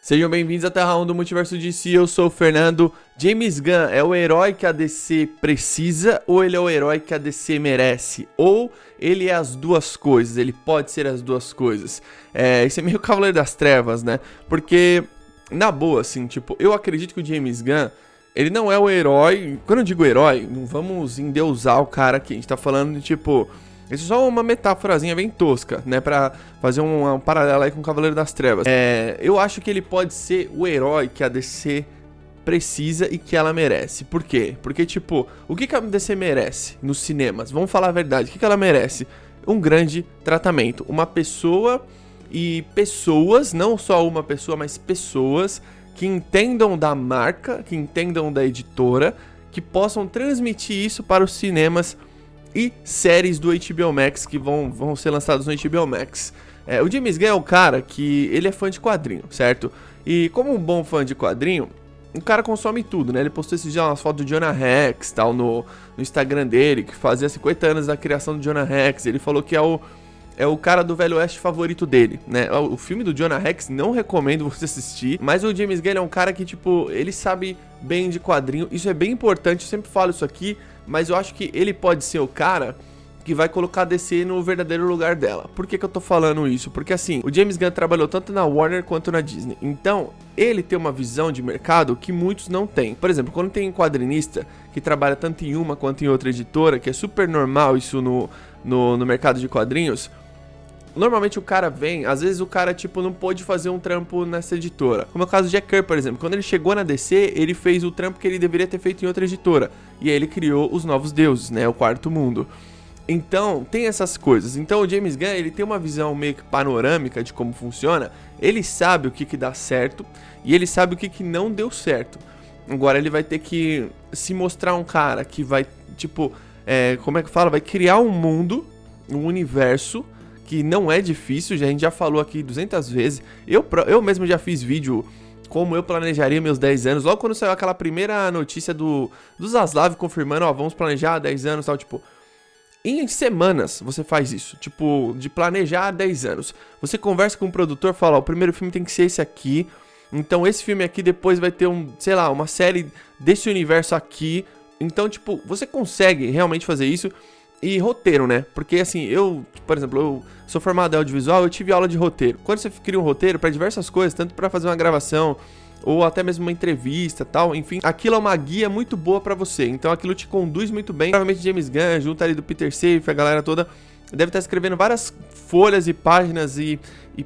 Sejam bem-vindos à Terra 1 do Multiverso DC, eu sou o Fernando. James Gunn é o herói que a DC precisa ou ele é o herói que a DC merece? Ou ele é as duas coisas, ele pode ser as duas coisas? Isso é meio Cavaleiro das Trevas, né? Porque, na boa, assim, tipo, eu acredito que o James Gunn, ele não é o herói. Quando eu digo herói, não vamos endeusar o cara aqui, a gente tá falando de, tipo... Isso é só uma metáforazinha bem tosca, né? Pra fazer um paralelo aí com o Cavaleiro das Trevas. Eu acho que ele pode ser o herói que a DC precisa e que ela merece. Por quê? Porque, tipo, o que a DC merece nos cinemas? Vamos falar a verdade. O que ela merece? Um grande tratamento. Uma pessoa e pessoas, não só uma pessoa, mas pessoas que entendam da marca, que entendam da editora, que possam transmitir isso para os cinemas e séries do HBO Max que vão ser lançadas no HBO Max. O James Gunn é um cara que ele é fã de quadrinho, certo? E como um bom fã de quadrinho, o cara consome tudo, né? Ele postou esses dias umas fotos do Jonah Hex, tal, no Instagram dele, que fazia 50 anos da criação do Jonah Hex. Ele falou que é o cara do Velho Oeste favorito dele, né? O filme do Jonah Hex, não recomendo você assistir, mas o James Gunn é um cara que, tipo, ele sabe bem de quadrinho. Isso é bem importante, eu sempre falo isso aqui, mas eu acho que ele pode ser o cara que vai colocar a DC no verdadeiro lugar dela. Por que eu tô falando isso? Porque assim, o James Gunn trabalhou tanto na Warner quanto na Disney. Então, ele tem uma visão de mercado que muitos não têm. Por exemplo, quando tem um quadrinista que trabalha tanto em uma quanto em outra editora, que é super normal isso no mercado de quadrinhos, normalmente o cara vem, às vezes o cara, tipo, não pôde fazer um trampo nessa editora. Como é o caso do Jack Kirby, por exemplo. Quando ele chegou na DC, ele fez o trampo que ele deveria ter feito em outra editora. E aí ele criou os Novos Deuses, né? O Quarto Mundo. Então, tem essas coisas. Então, o James Gunn, ele tem uma visão meio que panorâmica de como funciona. Ele sabe o que dá certo e ele sabe o que não deu certo. Agora, ele vai ter que se mostrar um cara que vai, tipo, como é que fala? Vai criar um mundo, um universo que não é difícil, a gente já falou aqui 200 vezes. Eu mesmo já fiz vídeo como eu planejaria meus 10 anos. Logo quando saiu aquela primeira notícia do Zaslav confirmando, vamos planejar 10 anos e tal, tipo... Em semanas você faz isso, tipo, de planejar 10 anos. Você conversa com o produtor, fala, o primeiro filme tem que ser esse aqui. Então esse filme aqui depois vai ter uma série desse universo aqui. Então, tipo, você consegue realmente fazer isso. E roteiro, né? Porque assim, por exemplo, eu sou formado em audiovisual, eu tive aula de roteiro. Quando você cria um roteiro para diversas coisas, tanto para fazer uma gravação ou até mesmo uma entrevista, tal, enfim, aquilo é uma guia muito boa para você. Então aquilo te conduz muito bem. Provavelmente James Gunn, junto ali do Peter Safran, a galera toda deve estar escrevendo várias folhas e páginas e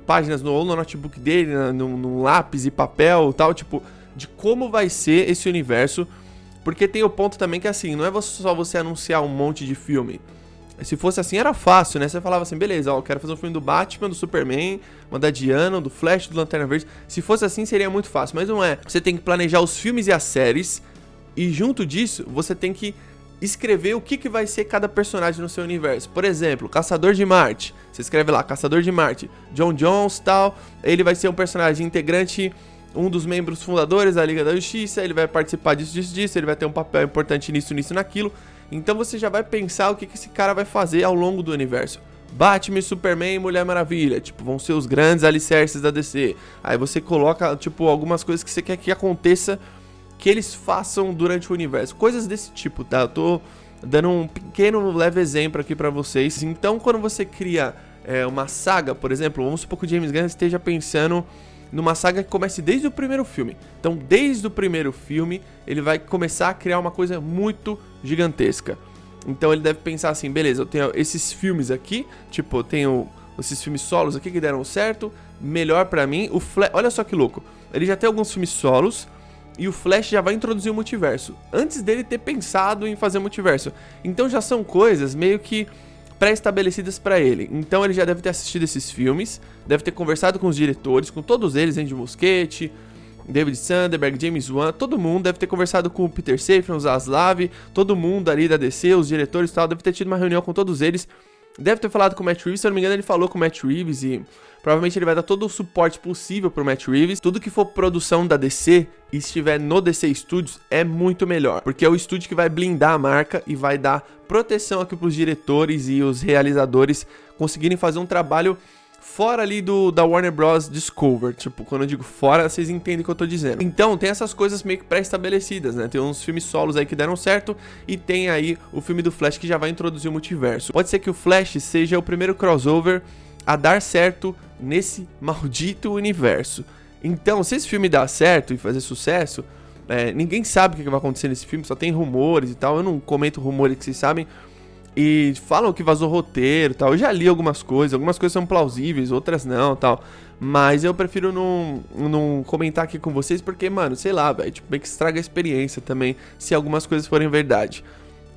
páginas no notebook dele, no lápis e papel, tal, tipo, de como vai ser esse universo. Porque tem o ponto também que assim, não é só você anunciar um monte de filme. Se fosse assim era fácil, né? Você falava assim, beleza, eu quero fazer um filme do Batman, do Superman, uma da Diana, do Flash, do Lanterna Verde. Se fosse assim seria muito fácil, mas não é. Você tem que planejar os filmes e as séries e junto disso você tem que escrever o que vai ser cada personagem no seu universo. Por exemplo, Caçador de Marte. Você escreve lá, Caçador de Marte, John Jones, tal. Ele vai ser um personagem integrante, um dos membros fundadores da Liga da Justiça, ele vai participar disso, ele vai ter um papel importante nisso, naquilo. Então você já vai pensar o que esse cara vai fazer ao longo do universo. Batman, Superman e Mulher Maravilha, tipo, vão ser os grandes alicerces da DC. Aí você coloca, tipo, algumas coisas que você quer que aconteça, que eles façam durante o universo. Coisas desse tipo, tá? Eu tô dando um pequeno, leve exemplo aqui pra vocês. Então, quando você cria uma saga, por exemplo, vamos supor que o James Gunn esteja pensando numa saga que comece desde o primeiro filme. Então, desde o primeiro filme, ele vai começar a criar uma coisa muito gigantesca. Então, ele deve pensar assim, beleza, eu tenho esses filmes aqui, tipo, eu tenho esses filmes solos aqui que deram certo, melhor pra mim. O Flash, olha só que louco, ele já tem alguns filmes solos e o Flash já vai introduzir o multiverso, antes dele ter pensado em fazer o multiverso. Então, já são coisas meio que pré-estabelecidas pra ele. Então ele já deve ter assistido esses filmes, deve ter conversado com os diretores, com todos eles, Andy Muschietti, David Sandberg, James Wan, todo mundo deve ter conversado com o Peter Safran, o Zaslav, todo mundo ali da DC, os diretores e tal, deve ter tido uma reunião com todos eles, deve ter falado com o Matt Reeves, se eu não me engano ele falou com o Matt Reeves e provavelmente ele vai dar todo o suporte possível pro Matt Reeves. Tudo que for produção da DC e estiver no DC Studios é muito melhor, porque é o estúdio que vai blindar a marca e vai dar proteção aqui pros diretores e os realizadores conseguirem fazer um trabalho fora ali da Warner Bros. Discover. Tipo, quando eu digo fora, vocês entendem o que eu tô dizendo. Então, tem essas coisas meio que pré-estabelecidas, né? Tem uns filmes solos aí que deram certo e tem aí o filme do Flash que já vai introduzir o multiverso. Pode ser que o Flash seja o primeiro crossover a dar certo nesse maldito universo. Então, se esse filme dar certo e fazer sucesso, ninguém sabe o que vai acontecer nesse filme, só tem rumores e tal. Eu não comento rumores que vocês sabem. E falam que vazou roteiro e tal. Eu já li algumas coisas são plausíveis, outras não e tal. Mas eu prefiro não comentar aqui com vocês porque, mano, sei lá, velho, tipo, meio que estraga a experiência também se algumas coisas forem verdade.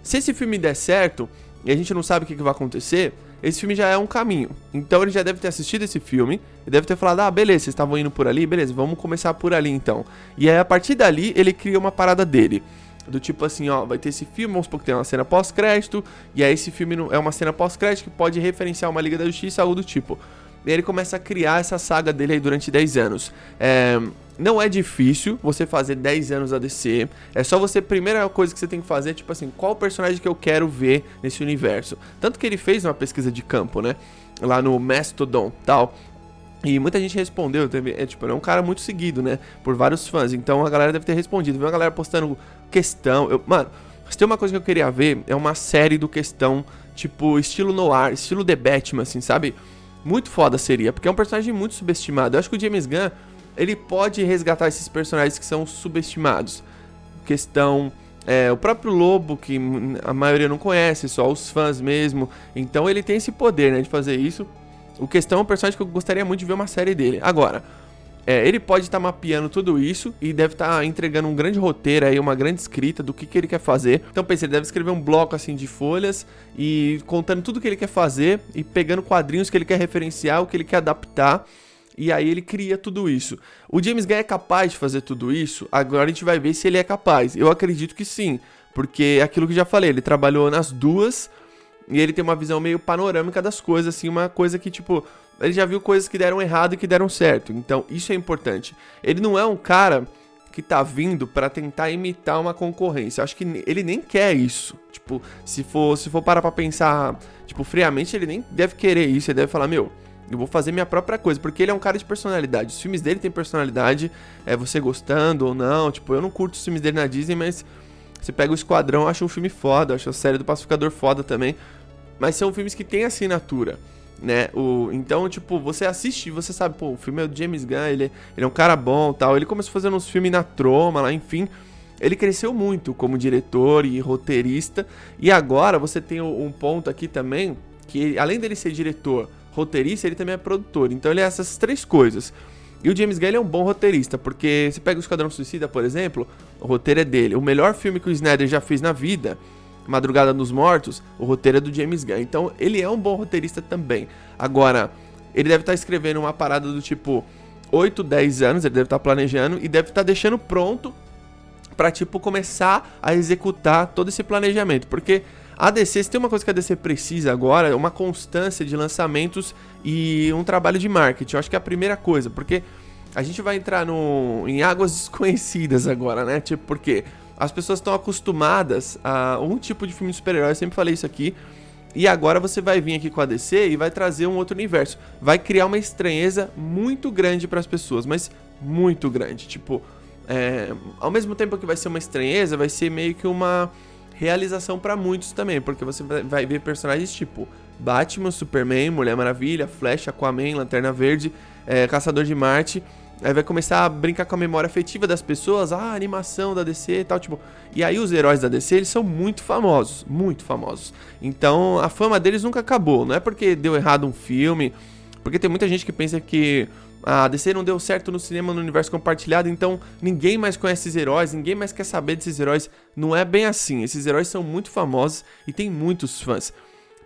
Se esse filme der certo e a gente não sabe o que vai acontecer, esse filme já é um caminho. Então ele já deve ter assistido esse filme e deve ter falado, ah, beleza, vocês estavam indo por ali, beleza, vamos começar por ali então. E aí a partir dali ele cria uma parada dele. Do tipo assim, ó, vai ter esse filme, vamos supor que tem uma cena pós-crédito, e aí esse filme é uma cena pós-crédito que pode referenciar uma Liga da Justiça, algo do tipo. E aí ele começa a criar essa saga dele aí durante 10 anos. Não é difícil você fazer 10 anos a DC, é só você, primeira coisa que você tem que fazer é tipo assim, qual personagem que eu quero ver nesse universo. Tanto que ele fez uma pesquisa de campo, né, lá no Mastodon e tal. E muita gente respondeu, é um cara muito seguido, né, por vários fãs, então a galera deve ter respondido. Viu a galera postando questão, mano, se tem uma coisa que eu queria ver, é uma série do Questão, tipo, estilo noir, estilo The Batman, assim, sabe? Muito foda seria, porque é um personagem muito subestimado. Eu acho que o James Gunn, ele pode resgatar esses personagens que são subestimados. Questão, o próprio Lobo, que a maioria não conhece, só os fãs mesmo, então ele tem esse poder, né, de fazer isso. O Questão é um personagem que eu gostaria muito de ver uma série dele. Agora, ele pode estar mapeando tudo isso e deve estar entregando um grande roteiro aí, uma grande escrita do que ele quer fazer. Então pensei, ele deve escrever um bloco assim de folhas e contando tudo que ele quer fazer e pegando quadrinhos que ele quer referenciar, o que ele quer adaptar. E aí ele cria tudo isso. O James Gunn é capaz de fazer tudo isso? Agora a gente vai ver se ele é capaz. Eu acredito que sim, porque é aquilo que eu já falei, ele trabalhou nas duas. E ele tem uma visão meio panorâmica das coisas, assim, uma coisa que, tipo, ele já viu coisas que deram errado e que deram certo. Então, isso é importante. Ele não é um cara que tá vindo pra tentar imitar uma concorrência. Eu acho que ele nem quer isso. Tipo, se for parar pra pensar, tipo, friamente, ele nem deve querer isso. Ele deve falar, meu, eu vou fazer minha própria coisa. Porque ele é um cara de personalidade. Os filmes dele têm personalidade, você gostando ou não. Tipo, eu não curto os filmes dele na Disney, mas você pega o Esquadrão, eu acho um filme foda. Eu acho a série do Pacificador foda também. Mas são filmes que têm assinatura, né? Então, tipo, você assiste e você sabe, pô, o filme é do James Gunn, ele é um cara bom e tal. Ele começou fazendo uns filmes na Troma, lá, enfim. Ele cresceu muito como diretor e roteirista. E agora você tem um ponto aqui também, que além dele ser diretor, roteirista, ele também é produtor. Então ele é essas três coisas. E o James Gunn, ele é um bom roteirista, porque você pega o Esquadrão Suicida, por exemplo, o roteiro é dele. O melhor filme que o Snyder já fez na vida, Madrugada dos Mortos, o roteiro é do James Gunn. Então ele é um bom roteirista também. Agora, ele deve estar escrevendo uma parada do tipo 8, 10 anos, ele deve estar planejando e deve estar deixando pronto pra, tipo, começar a executar todo esse planejamento. Porque a DC, se tem uma coisa que a DC precisa agora, é uma constância de lançamentos e um trabalho de marketing. Eu acho que é a primeira coisa, porque a gente vai entrar em águas desconhecidas agora, né? Tipo, porque as pessoas estão acostumadas a um tipo de filme de super-herói, eu sempre falei isso aqui, e agora você vai vir aqui com a DC e vai trazer um outro universo. Vai criar uma estranheza muito grande para as pessoas, mas muito grande. Tipo, ao mesmo tempo que vai ser uma estranheza, vai ser meio que uma realização para muitos também, porque você vai ver personagens tipo Batman, Superman, Mulher Maravilha, Flash, Aquaman, Lanterna Verde, Caçador de Marte. Aí vai começar a brincar com a memória afetiva das pessoas, a animação da DC e tal, tipo. E aí os heróis da DC, eles são muito famosos, muito famosos. Então a fama deles nunca acabou, não é porque deu errado um filme, porque tem muita gente que pensa que a DC não deu certo no cinema, no universo compartilhado, então ninguém mais conhece esses heróis, ninguém mais quer saber desses heróis. Não é bem assim, esses heróis são muito famosos e tem muitos fãs.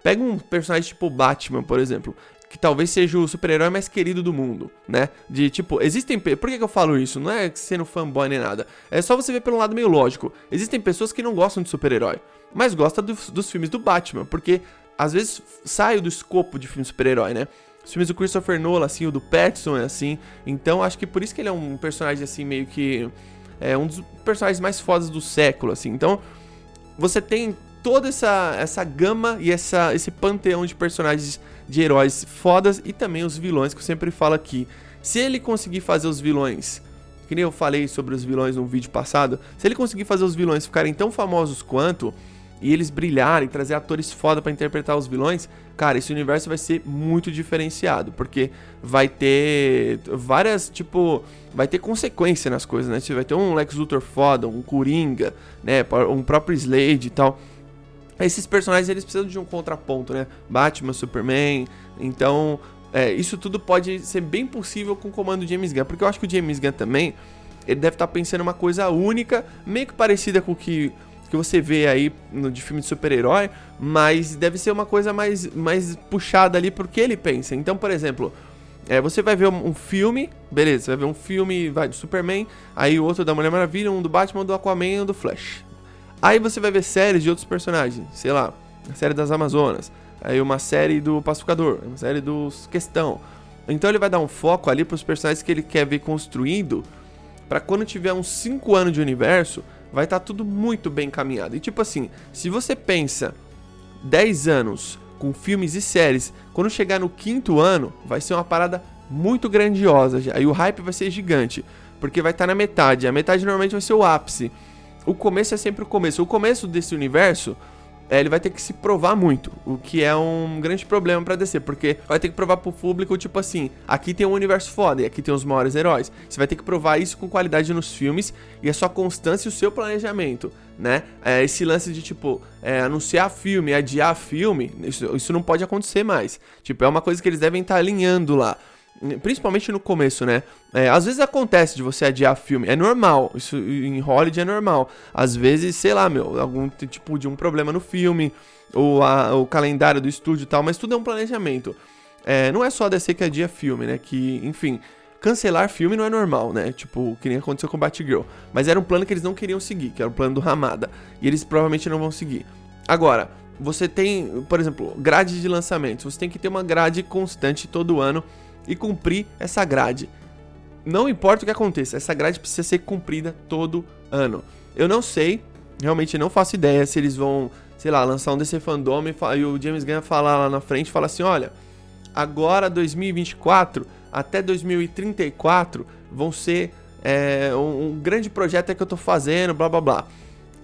Pega um personagem tipo Batman, por exemplo, que talvez seja o super-herói mais querido do mundo, né? De tipo, existem... Por que eu falo isso? Não é sendo fanboy nem nada. É só você ver pelo lado meio lógico. Existem pessoas que não gostam de super-herói, mas gostam dos filmes do Batman, porque às vezes sai do escopo de filme de super-herói, né? Os filmes do Christopher Nolan, assim, o do Pattinson é assim. Então acho que por isso que ele é um personagem assim, meio que... É um dos personagens mais fodas do século, assim. Então, você tem toda essa gama e esse panteão de personagens de heróis fodas e também os vilões, que eu sempre falo aqui. Se ele conseguir fazer os vilões, que nem eu falei sobre os vilões no vídeo passado, se ele conseguir fazer os vilões ficarem tão famosos quanto, e eles brilharem, trazer atores foda pra interpretar os vilões, cara, esse universo vai ser muito diferenciado, porque vai ter várias, vai ter consequência nas coisas, né? Você vai ter um Lex Luthor foda, um Coringa, né? Um próprio Slade e tal. Esses personagens, eles precisam de um contraponto, né? Batman, Superman, então... isso tudo pode ser bem possível com o comando do James Gunn, porque eu acho que o James Gunn também, ele deve estar pensando uma coisa única, meio que parecida com o que você vê aí de filme de super-herói, mas deve ser uma coisa mais puxada ali porque ele pensa. Então, por exemplo, você vai ver um filme, beleza, você vai ver um filme do Superman, aí o outro da Mulher Maravilha, um do Batman, um do Aquaman e um do Flash. Aí você vai ver séries de outros personagens, sei lá, a série das Amazonas, aí uma série do Pacificador, uma série dos Questão. Então ele vai dar um foco ali pros personagens que ele quer ver construindo, pra quando tiver uns 5 anos de universo, vai estar tudo muito bem encaminhado. E tipo assim, se você pensa 10 anos com filmes e séries, quando chegar no 5º ano, vai ser uma parada muito grandiosa já. E o hype vai ser gigante, porque vai estar na metade. A metade normalmente vai ser o ápice. O começo é sempre o começo. O começo desse universo... ele vai ter que se provar muito, o que é um grande problema pra DC, porque vai ter que provar pro público, tipo assim, aqui tem um universo foda e aqui tem os maiores heróis. Você vai ter que provar isso com qualidade nos filmes e a sua constância e o seu planejamento, né? Esse lance de, anunciar filme, adiar filme, isso não pode acontecer mais. É uma coisa que eles devem estar alinhando lá. Principalmente no começo, né? Às vezes acontece de você adiar filme, é normal, isso em Hollywood é normal. Às vezes, sei lá, algum tipo de um problema no filme, ou o calendário do estúdio e tal, mas tudo é um planejamento. Não é só a DC que adia filme, né? Que, enfim, cancelar filme não é normal, né? Que nem aconteceu com Batgirl. Mas era um plano que eles não queriam seguir, que era o plano do Hamada. E eles provavelmente não vão seguir. Agora, você tem, por exemplo, grade de lançamentos. Você tem que ter uma grade constante todo ano e cumprir essa grade. Não importa o que aconteça, essa grade precisa ser cumprida todo ano. Eu não sei, realmente não faço ideia se eles vão, sei lá, lançar um DC Fandom e o James Gunn falar lá na frente, fala assim, olha, agora 2024 até 2034 vão ser um grande projeto que eu tô fazendo, blá blá blá.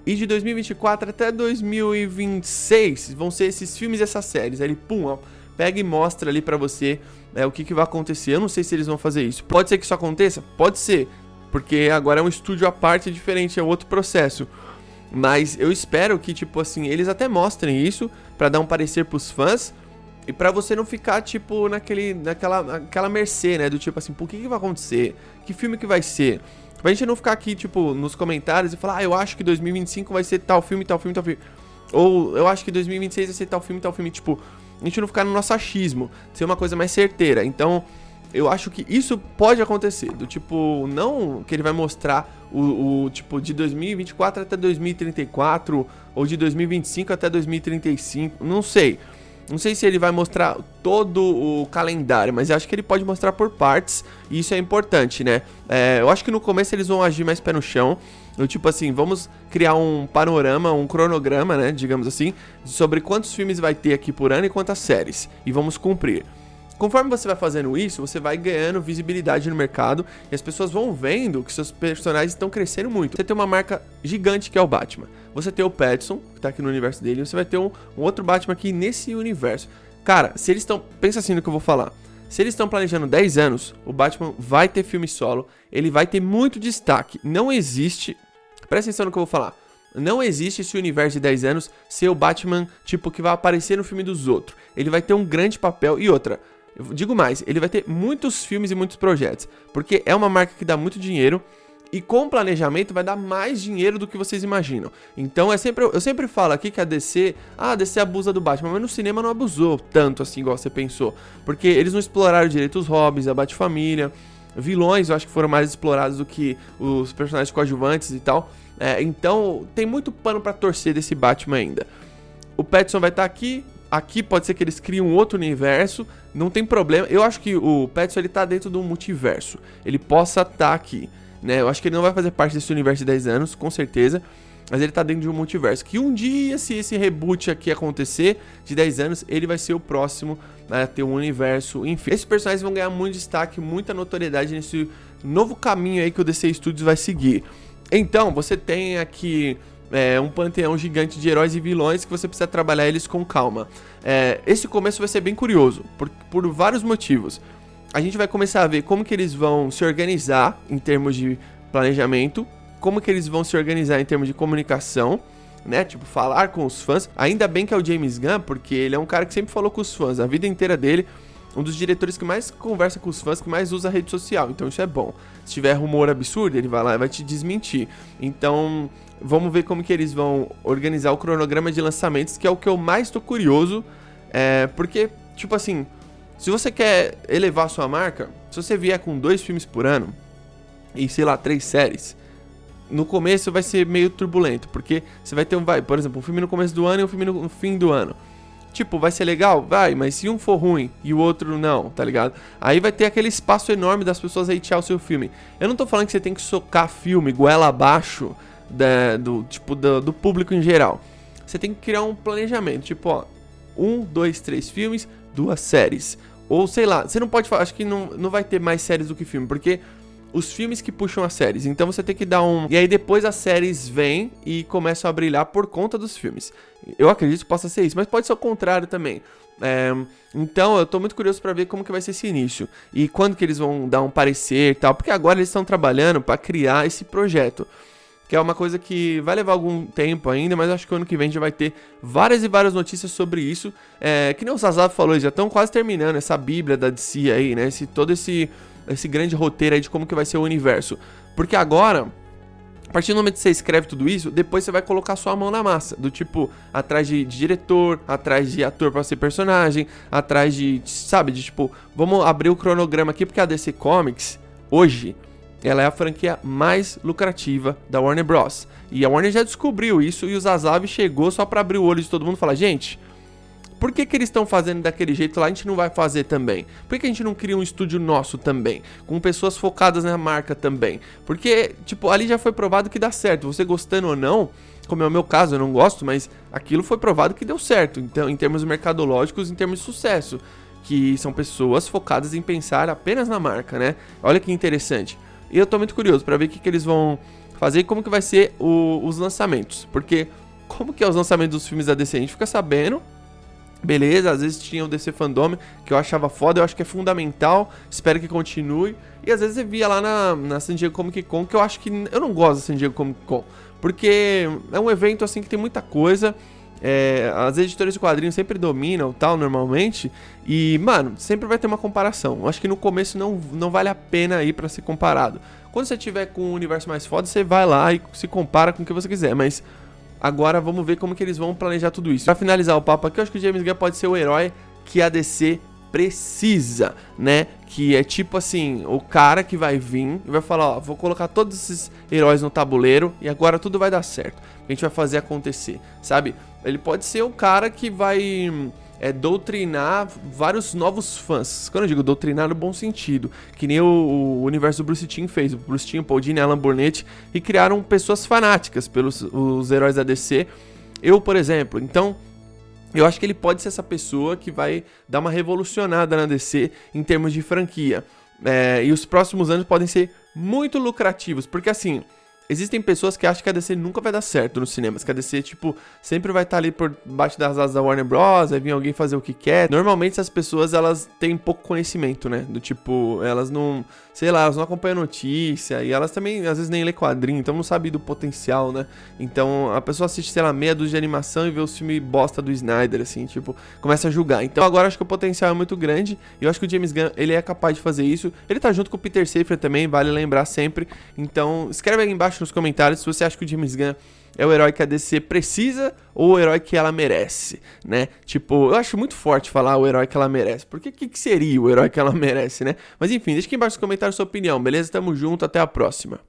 E de 2024 até 2026 vão ser esses filmes e essas séries. Aí ele, pum, pega e mostra ali pra você o que vai acontecer. Eu não sei se eles vão fazer isso. Pode ser que isso aconteça? Pode ser. Porque agora é um estúdio à parte, é diferente, é outro processo. Mas eu espero que, eles até mostrem isso pra dar um parecer pros fãs. E pra você não ficar, naquela mercê, né? Do por que vai acontecer? Que filme que vai ser? Pra gente não ficar aqui, nos comentários e falar, eu acho que 2025 vai ser tal filme, tal filme, tal filme. Ou eu acho que 2026 vai ser tal filme, tal filme. A gente não ficar no nosso achismo, ser uma coisa mais certeira. Então, eu acho que isso pode acontecer. Não que ele vai mostrar de 2024 até 2034, ou de 2025 até 2035, não sei. Não sei se ele vai mostrar todo o calendário, mas eu acho que ele pode mostrar por partes, e isso é importante, né? Eu acho que no começo eles vão agir mais pé no chão, vamos criar um panorama, um cronograma, né, digamos assim, sobre quantos filmes vai ter aqui por ano e quantas séries, e vamos cumprir. Conforme você vai fazendo isso, você vai ganhando visibilidade no mercado e as pessoas vão vendo que seus personagens estão crescendo muito. Você tem uma marca gigante que é o Batman. Você tem o Pattinson, que tá aqui no universo dele, e você vai ter um outro Batman aqui nesse universo. Cara, se eles estão... Pensa assim no que eu vou falar. Se eles estão planejando 10 anos, o Batman vai ter filme solo, ele vai ter muito destaque. Não existe... Presta atenção no que eu vou falar. Não existe esse universo de 10 anos ser o Batman, que vai aparecer no filme dos outros. Ele vai ter um grande papel. E outra... Eu digo mais, ele vai ter muitos filmes e muitos projetos, porque é uma marca que dá muito dinheiro e com planejamento vai dar mais dinheiro do que vocês imaginam. Então eu sempre falo aqui que a DC abusa do Batman, mas no cinema não abusou tanto assim igual você pensou, porque eles não exploraram direito os hobbies, a Batfamília, vilões eu acho que foram mais explorados do que os personagens coadjuvantes e tal. Então tem muito pano pra torcer desse Batman ainda. O Pattinson vai estar aqui. Aqui pode ser que eles criem um outro universo, não tem problema. Eu acho que o Pattinson ele tá dentro do multiverso. Ele possa estar aqui, né? Eu acho que ele não vai fazer parte desse universo de 10 anos, com certeza. mas ele tá dentro de um multiverso. Que um dia, se esse reboot aqui acontecer, de 10 anos, ele vai ser o próximo a ter um universo. Enfim, esses personagens vão ganhar muito destaque, muita notoriedade nesse novo caminho aí que o DC Studios vai seguir. Então, você tem aqui um panteão gigante de heróis e vilões que você precisa trabalhar eles com calma. Esse começo vai ser bem curioso, por vários motivos. A gente vai começar a ver como que eles vão se organizar em termos de planejamento, como que eles vão se organizar em termos de comunicação, né? Tipo, falar com os fãs. Ainda bem que é o James Gunn, porque ele é um cara que sempre falou com os fãs, a vida inteira dele. Um dos diretores que mais conversa com os fãs, que mais usa a rede social, então isso é bom. Se tiver rumor absurdo, ele vai lá e vai te desmentir. Então, vamos ver como que eles vão organizar o cronograma de lançamentos, que é o que eu mais tô curioso, porque, tipo assim, se você quer elevar a sua marca, se você vier com 2 filmes por ano, e sei lá, 3 séries, no começo vai ser meio turbulento, porque você vai ter por exemplo, um filme no começo do ano e um filme no fim do ano. Tipo, vai ser legal? Vai, mas se um for ruim e o outro não, tá ligado? Aí vai ter aquele espaço enorme das pessoas hatear o seu filme. Eu não tô falando que você tem que socar filme goela abaixo do público em geral. Você tem que criar um planejamento, tipo, ó, 1, 2, 3 filmes, 2 séries. Ou sei lá, você não pode falar, acho que não vai ter mais séries do que filme, porque os filmes que puxam as séries, então você tem que dar e aí depois as séries vêm e começam a brilhar por conta dos filmes. Eu acredito que possa ser isso, mas pode ser o contrário também. Então eu tô muito curioso pra ver como que vai ser esse início e quando que eles vão dar um parecer e tal, porque agora eles estão trabalhando pra criar esse projeto, que é uma coisa que vai levar algum tempo ainda, mas acho que o ano que vem já vai ter várias e várias notícias sobre isso. Que nem o Zazav falou, eles já estão quase terminando essa bíblia da DC aí, né? Todo esse grande roteiro aí de como que vai ser o universo. Porque agora, a partir do momento que você escreve tudo isso, depois você vai colocar sua mão na massa. Do tipo, atrás de diretor, atrás de ator pra ser personagem, atrás sabe, tipo, vamos abrir o cronograma aqui, porque a DC Comics, hoje, ela é a franquia mais lucrativa da Warner Bros. E a Warner já descobriu isso e o Zazav chegou só pra abrir o olho de todo mundo e falar, gente, por que eles estão fazendo daquele jeito lá, a gente não vai fazer também? Por que a gente não cria um estúdio nosso também? Com pessoas focadas na marca também? Porque, tipo, ali já foi provado que dá certo. Você gostando ou não, como é o meu caso, eu não gosto, mas aquilo foi provado que deu certo. Então, em termos mercadológicos, em termos de sucesso. Que são pessoas focadas em pensar apenas na marca, né? Olha que interessante. E eu tô muito curioso pra ver o que eles vão fazer e como que vai ser os lançamentos. Porque, como que é os lançamentos dos filmes da DC? A gente fica sabendo... Beleza, às vezes tinha o DC Fandom, que eu achava foda, eu acho que é fundamental, espero que continue. E às vezes eu via lá na San Diego Comic Con, que eu acho que... Eu não gosto da San Diego Comic Con, porque é um evento assim que tem muita coisa. As editoras de quadrinhos sempre dominam, tal, normalmente. E, mano, sempre vai ter uma comparação. Eu acho que no começo não vale a pena ir pra ser comparado. Quando você tiver com um universo mais foda, você vai lá e se compara com o que você quiser, mas... Agora vamos ver como que eles vão planejar tudo isso. Pra finalizar o papo aqui, eu acho que o James Gunn pode ser o herói que a DC precisa, né? Que é tipo assim, o cara que vai vir e vai falar, ó, vou colocar todos esses heróis no tabuleiro e agora tudo vai dar certo. A gente vai fazer acontecer, sabe? Ele pode ser o cara que vai... doutrinar vários novos fãs. Quando eu digo doutrinar no bom sentido, que nem o universo do Bruce Timm fez. O Bruce Timm, Paul Dini e Alan Burnett, e criaram pessoas fanáticas pelos os heróis da DC. Eu, por exemplo. Então, eu acho que ele pode ser essa pessoa que vai dar uma revolucionada na DC em termos de franquia. E os próximos anos podem ser muito lucrativos, porque assim... Existem pessoas que acham que a DC nunca vai dar certo nos cinemas, que a DC, tipo, sempre vai estar ali por baixo das asas da Warner Bros, vai vir alguém fazer o que quer. Normalmente essas pessoas, elas têm pouco conhecimento, né? Do tipo, elas não, sei lá, elas não acompanham notícia, e elas também, às vezes, nem lê quadrinho, então não sabem do potencial, né? Então, a pessoa assiste, sei lá, meia dúzia de animação e vê os filmes bosta do Snyder, assim, tipo, começa a julgar. Então, agora acho que o potencial é muito grande, e eu acho que o James Gunn, ele é capaz de fazer isso. Ele tá junto com o Peter Safran também, vale lembrar sempre. Então, escreve aí embaixo nos comentários se você acha que o James Gunn é o herói que a DC precisa ou o herói que ela merece, né? Tipo, eu acho muito forte falar o herói que ela merece, porque o que seria o herói que ela merece, né? Mas enfim, deixa aqui embaixo nos comentários sua opinião, beleza? Tamo junto, até a próxima.